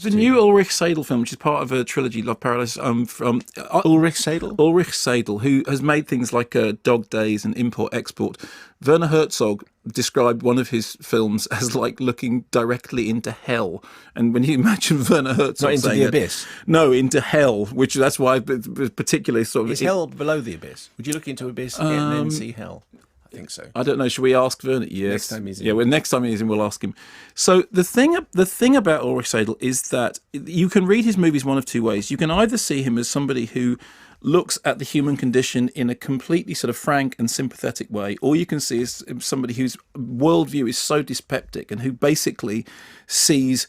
The new Ulrich Seidel film, which is part of a trilogy, Love Paradise, from Ulrich Seidel? Ulrich Seidel, who has made things like Dog Days and Import Export. Werner Herzog described one of his films as like looking directly into hell. And when you imagine Werner Herzog Not into saying the that, abyss? No, into hell, which that's why particularly sort of... Is hell below the abyss? Would you look into abyss and then see hell? I think so. I don't know. Should we ask Werner? Yes. Next time he's in. Yeah, well, next time he's in, we'll ask him. So the thing about Ulrich Seidel is that you can read his movies one of two ways. You can either see him as somebody who looks at the human condition in a completely sort of frank and sympathetic way, or you can see as somebody whose worldview is so dyspeptic and who basically sees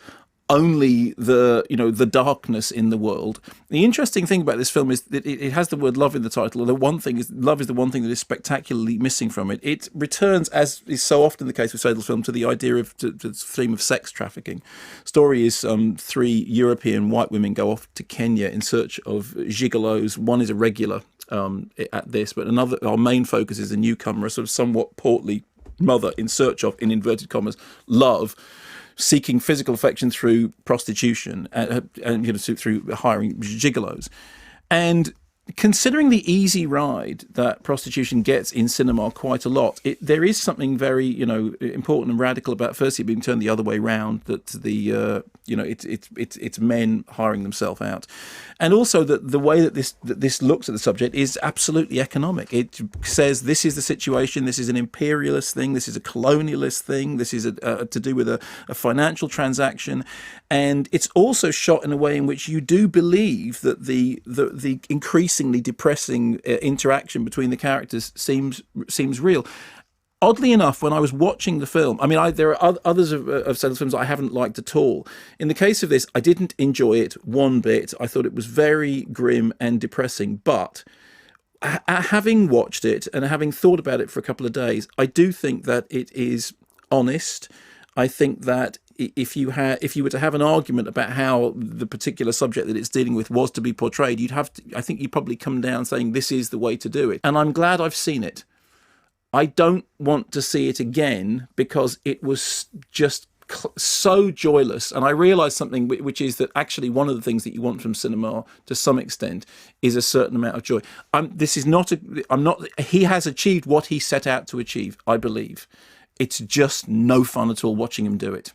only the darkness in the world. The interesting thing about this film is that it has the word love in the title. The one thing is love is the one thing that is spectacularly missing from it. It returns, as is so often the case with Seidel's film, to the idea of to the theme of sex trafficking. Story is three European white women go off to Kenya in search of gigolos. One is a regular at this, but our main focus is a newcomer, a sort of somewhat portly mother in search of, in inverted commas, love, seeking physical affection through prostitution and through hiring gigolos. And considering the easy ride that prostitution gets in cinema quite a lot, there is something very important and radical about firstly being turned the other way round, that it's men hiring themselves out, and also that the way that this looks at the subject is absolutely economic. It says this is the situation, this is an imperialist thing, this is a colonialist thing, this is to do with a financial transaction, and it's also shot in a way in which you do believe that the increasingly depressing interaction between the characters seems real. Oddly enough, when I was watching the film, there are others of Seidel's films I haven't liked at all. In the case of this, I didn't enjoy it one bit. I thought it was very grim and depressing. But having watched it and having thought about it for a couple of days, I do think that it is honest. I think that if you were to have an argument about how the particular subject that it's dealing with was to be portrayed, I think you'd probably come down saying this is the way to do it. And I'm glad I've seen it. I don't want to see it again because it was just so joyless. And I realised something, which is that actually one of the things that you want from cinema to some extent is a certain amount of joy. He has achieved what he set out to achieve, I believe. It's just no fun at all watching him do it.